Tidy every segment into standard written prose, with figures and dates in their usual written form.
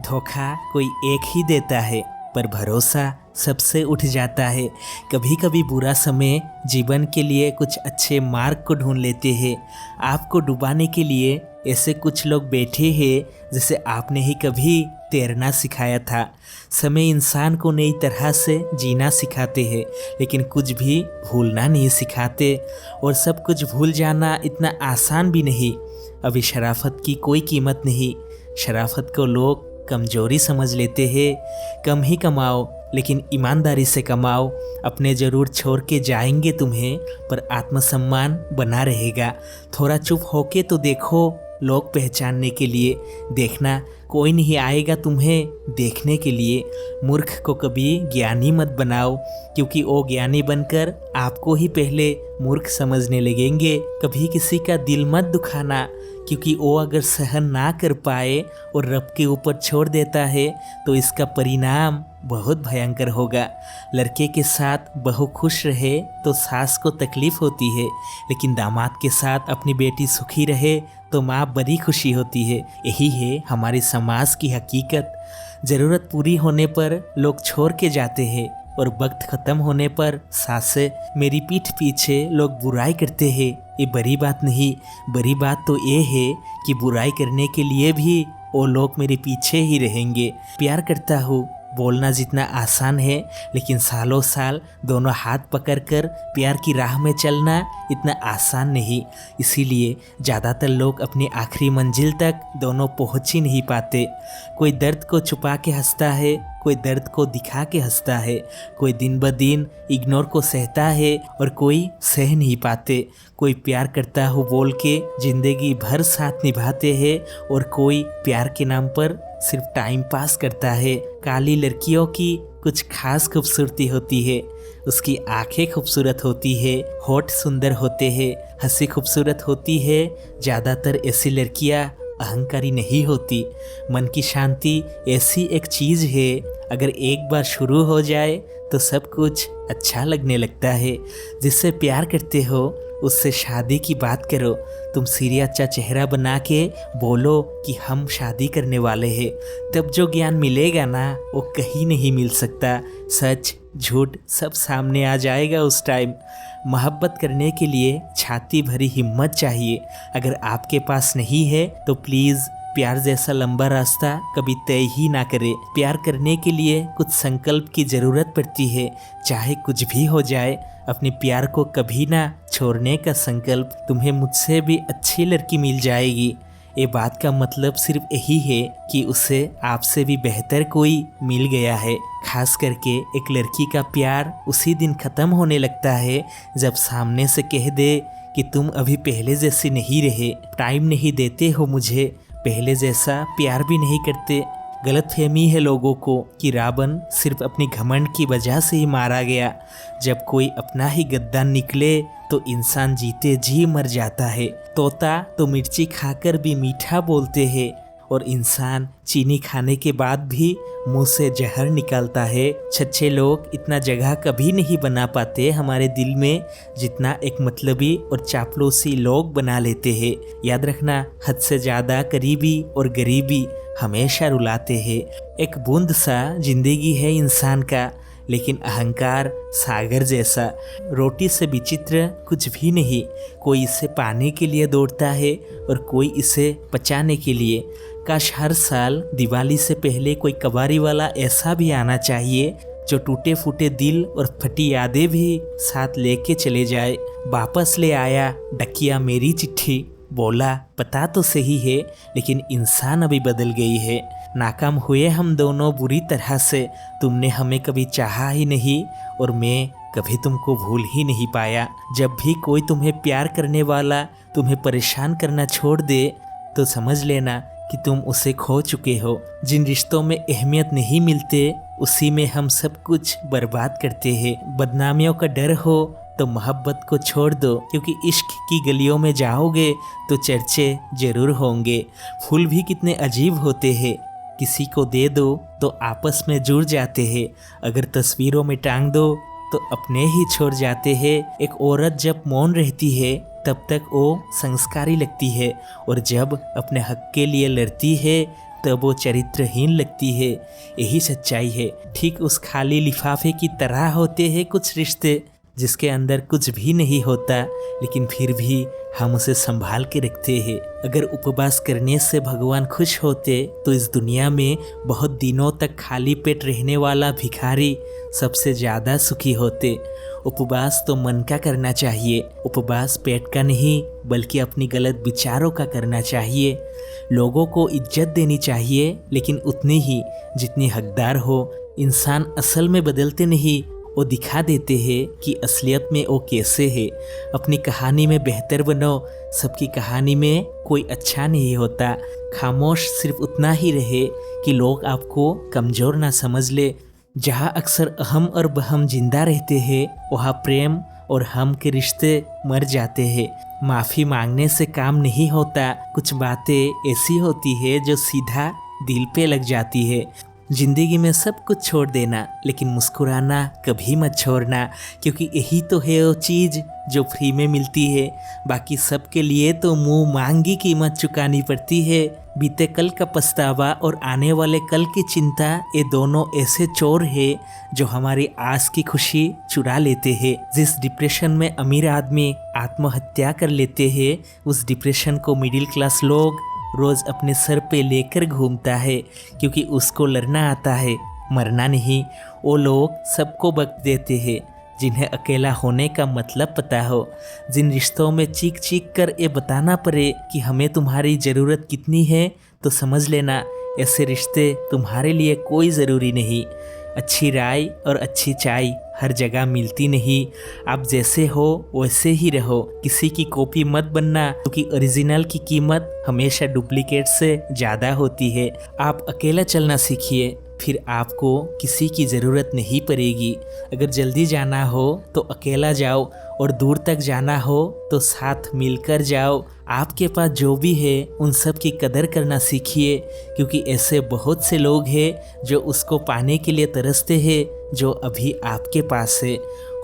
धोखा कोई एक ही देता है, पर भरोसा सबसे उठ जाता है। कभी कभी बुरा समय जीवन के लिए कुछ अच्छे मार्ग को ढूंढ लेते हैं। आपको डुबाने के लिए ऐसे कुछ लोग बैठे हैं जिसे आपने ही कभी तैरना सिखाया था। समय इंसान को नई तरह से जीना सिखाते हैं, लेकिन कुछ भी भूलना नहीं सिखाते। और सब कुछ भूल जाना इतना आसान भी नहीं। अभी शराफत की कोई कीमत नहीं। शराफत को लोग कमजोरी समझ लेते हैं। कम ही कमाओ, लेकिन ईमानदारी से कमाओ। अपने ज़रूर छोड़ के जाएंगे तुम्हें, पर आत्मसम्मान बना रहेगा। थोड़ा चुप होके तो देखो, लोग पहचानने के लिए। देखना कोई नहीं आएगा तुम्हें देखने के लिए। मूर्ख को कभी ज्ञानी मत बनाओ, क्योंकि वो ज्ञानी बनकर आपको ही पहले मूर्ख समझने लगेंगे। कभी किसी का दिल मत दुखाना, क्योंकि वो अगर सहन ना कर पाए और रब के ऊपर छोड़ देता है तो इसका परिणाम बहुत भयंकर होगा। लड़के के साथ बहू खुश रहे तो सास को तकलीफ होती है, लेकिन दामाद के साथ अपनी बेटी सुखी रहे तो माँ बड़ी खुशी होती है। यही है हमारे समाज की हकीकत। ज़रूरत पूरी होने पर लोग छोड़ के जाते हैं, और वक्त ख़त्म होने पर सासे मेरी पीठ पीछे लोग बुराई करते हैं। ये बड़ी बात नहीं। बड़ी बात तो ये है कि बुराई करने के लिए भी वो लोग मेरे पीछे ही रहेंगे। प्यार करता हूँ बोलना जितना आसान है, लेकिन सालों साल दोनों हाथ पकड़कर प्यार की राह में चलना इतना आसान नहीं। इसीलिए ज़्यादातर लोग अपनी आखिरी मंजिल तक दोनों पहुंच ही नहीं पाते। कोई दर्द को छुपा के हंसता है, कोई दर्द को दिखा के हंसता है। कोई दिन ब दिन इग्नोर को सहता है और कोई सह नहीं पाते। कोई प्यार करता हो बोल के जिंदगी भर साथ निभाते हैं, और कोई प्यार के नाम पर सिर्फ टाइम पास करता है। काली लड़कियों की कुछ खास खूबसूरती होती है। उसकी आंखें खूबसूरत होती है, होठ सुंदर होते हैं, हंसी खूबसूरत होती है। ज़्यादातर ऐसी लड़कियां अहंकारी नहीं होती। मन की शांति ऐसी एक चीज़ है, अगर एक बार शुरू हो जाए तो सब कुछ अच्छा लगने लगता है। जिससे प्यार करते हो उससे शादी की बात करो। तुम सीरियस अच्छा चेहरा बना के बोलो कि हम शादी करने वाले हैं। तब जो ज्ञान मिलेगा ना, वो कहीं नहीं मिल सकता। सच झूठ सब सामने आ जाएगा उस टाइम। मोहब्बत करने के लिए छाती भरी हिम्मत चाहिए। अगर आपके पास नहीं है तो प्लीज़ प्यार जैसा लंबा रास्ता कभी तय ही ना करें। प्यार करने के लिए कुछ संकल्प की ज़रूरत पड़ती है। चाहे कुछ भी हो जाए, अपने प्यार को कभी ना छोड़ने का संकल्प। तुम्हें मुझसे भी अच्छी लड़की मिल जाएगी। ये बात का मतलब सिर्फ यही है कि उसे आपसे भी बेहतर कोई मिल गया है। खास करके एक लड़की का प्यार उसी दिन ख़त्म होने लगता है जब सामने से कह दे कि तुम अभी पहले जैसी नहीं रहे, टाइम नहीं देते हो मुझे, पहले जैसा प्यार भी नहीं करते। गलतफहमी है लोगों को कि रावण सिर्फ अपनी घमंड की वजह से ही मारा गया। जब कोई अपना ही गद्दार निकले तो इंसान जीते जी मर जाता है। तोता तो मिर्ची खाकर भी मीठा बोलते हैं, और इंसान चीनी खाने के बाद भी मुंह से जहर निकालता है। सच्चे लोग इतना जगह कभी नहीं बना पाते हमारे दिल में, जितना एक मतलबी और चापलूसी लोग बना लेते हैं। याद रखना, हद से ज़्यादा करीबी और गरीबी हमेशा रुलाते हैं। एक बूंद सा जिंदगी है इंसान का, लेकिन अहंकार सागर जैसा। रोटी से विचित्र कुछ भी नहीं। कोई इसे पाने के लिए दौड़ता है और कोई इसे पचाने के लिए। काश हर साल दिवाली से पहले कोई कबाड़ी वाला ऐसा भी आना चाहिए जो टूटे फूटे दिल और फटी यादें भी साथ लेके चले जाए। वापस ले आया डकिया मेरी चिट्ठी, बोला पता तो सही है लेकिन इंसान अभी बदल गई है। नाकाम हुए हम दोनों बुरी तरह से। तुमने हमें कभी चाहा ही नहीं और मैं कभी तुमको भूल ही नहीं पाया। जब भी कोई तुम्हें प्यार करने वाला तुम्हें परेशान करना छोड़ दे तो समझ लेना कि तुम उसे खो चुके हो। जिन रिश्तों में अहमियत नहीं मिलते उसी में हम सब कुछ बर्बाद करते हैं। बदनामियों का डर हो तो मोहब्बत को छोड़ दो, क्योंकि इश्क की गलियों में जाओगे तो चर्चे जरूर होंगे। फूल भी कितने अजीब होते हैं, किसी को दे दो तो आपस में जुड़ जाते हैं, अगर तस्वीरों में टांग दो तो अपने ही छोड़ जाते हैं। एक औरत जब मौन रहती है तब तक वो संस्कारी लगती है, और जब अपने हक के लिए लड़ती है तब वो चरित्रहीन लगती है। यही सच्चाई है। ठीक उस खाली लिफाफे की तरह होते हैं कुछ रिश्ते, जिसके अंदर कुछ भी नहीं होता, लेकिन फिर भी हम उसे संभाल के रखते हैं। अगर उपवास करने से भगवान खुश होते तो इस दुनिया में बहुत दिनों तक खाली पेट रहने वाला भिखारी सबसे ज़्यादा सुखी होते। उपवास तो मन का करना चाहिए, उपवास पेट का नहीं बल्कि अपनी गलत विचारों का करना चाहिए। लोगों को इज्जत देनी चाहिए, लेकिन उतनी ही जितनी हकदार हो। इंसान असल में बदलते नहीं, वो दिखा देते हैं कि असलियत में वो कैसे है। अपनी कहानी में बेहतर बनो। सबकी कहानी में कोई अच्छा नहीं होता। खामोश सिर्फ उतना ही रहे कि लोग आपको कमज़ोर ना समझ ले। जहाँ अक्सर अहम और बहम जिंदा रहते हैं, वहाँ प्रेम और हम के रिश्ते मर जाते हैं। माफ़ी मांगने से काम नहीं होता। कुछ बातें ऐसी होती है जो सीधा दिल पे लग जाती है। जिंदगी में सब कुछ छोड़ देना, लेकिन मुस्कुराना कभी मत छोड़ना, क्योंकि यही तो है वो चीज़ जो फ्री में मिलती है। बाकी सब के लिए तो मुंह मांगी कीमत चुकानी पड़ती है। बीते कल का पछतावा और आने वाले कल की चिंता, ये दोनों ऐसे चोर हैं जो हमारी आज की खुशी चुरा लेते हैं। जिस डिप्रेशन में अमीर आदमी आत्महत्या कर लेते हैं, उस डिप्रेशन को मिडिल क्लास लोग रोज अपने सर पे लेकर घूमता है, क्योंकि उसको लड़ना आता है, मरना नहीं। वो लोग सबको वक्त देते हैं जिन्हें अकेला होने का मतलब पता हो। जिन रिश्तों में चीख चीख कर ये बताना पड़े कि हमें तुम्हारी ज़रूरत कितनी है, तो समझ लेना ऐसे रिश्ते तुम्हारे लिए कोई ज़रूरी नहीं। अच्छी राय और अच्छी चाय हर जगह मिलती नहीं। आप जैसे हो वैसे ही रहो। किसी की कॉपी मत बनना, क्योंकि ओरिजिनल की कीमत हमेशा डुप्लीकेट से ज़्यादा होती है। आप अकेला चलना सीखिए, फिर आपको किसी की ज़रूरत नहीं पड़ेगी। अगर जल्दी जाना हो तो अकेला जाओ, और दूर तक जाना हो तो साथ मिलकर जाओ। आपके पास जो भी है उन सब की कदर करना सीखिए, क्योंकि ऐसे बहुत से लोग हैं जो उसको पाने के लिए तरसते हैं जो अभी आपके पास है।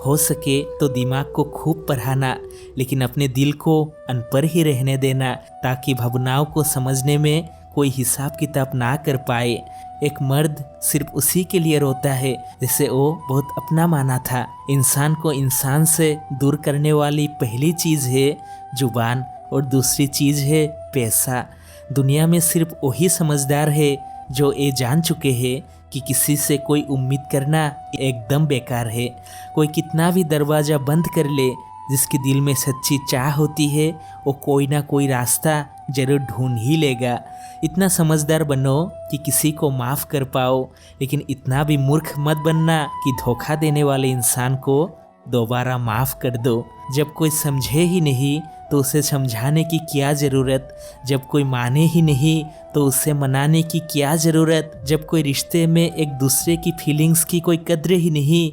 हो सके तो दिमाग को खूब पढ़ाना, लेकिन अपने दिल को अनपढ़ ही रहने देना, ताकि भावनाओं को समझने में कोई हिसाब किताब ना कर पाए। एक मर्द सिर्फ उसी के लिए रोता है जिसे वो बहुत अपना माना था। इंसान को इंसान से दूर करने वाली पहली चीज़ है जुबान, और दूसरी चीज़ है पैसा। दुनिया में सिर्फ वही समझदार है जो ये जान चुके हैं कि किसी से कोई उम्मीद करना एकदम बेकार है। कोई कितना भी दरवाज़ा बंद कर ले, जिसके दिल में सच्ची चाह होती है वो कोई ना कोई रास्ता जरूर ढूंढ ही लेगा। इतना समझदार बनो कि किसी को माफ़ कर पाओ, लेकिन इतना भी मूर्ख मत बनना कि धोखा देने वाले इंसान को दोबारा माफ़ कर दो। जब कोई समझे ही नहीं तो उसे समझाने की क्या ज़रूरत। जब कोई माने ही नहीं तो उसे मनाने की क्या ज़रूरत। जब कोई रिश्ते में एक दूसरे की फीलिंग्स की कोई कद्र ही नहीं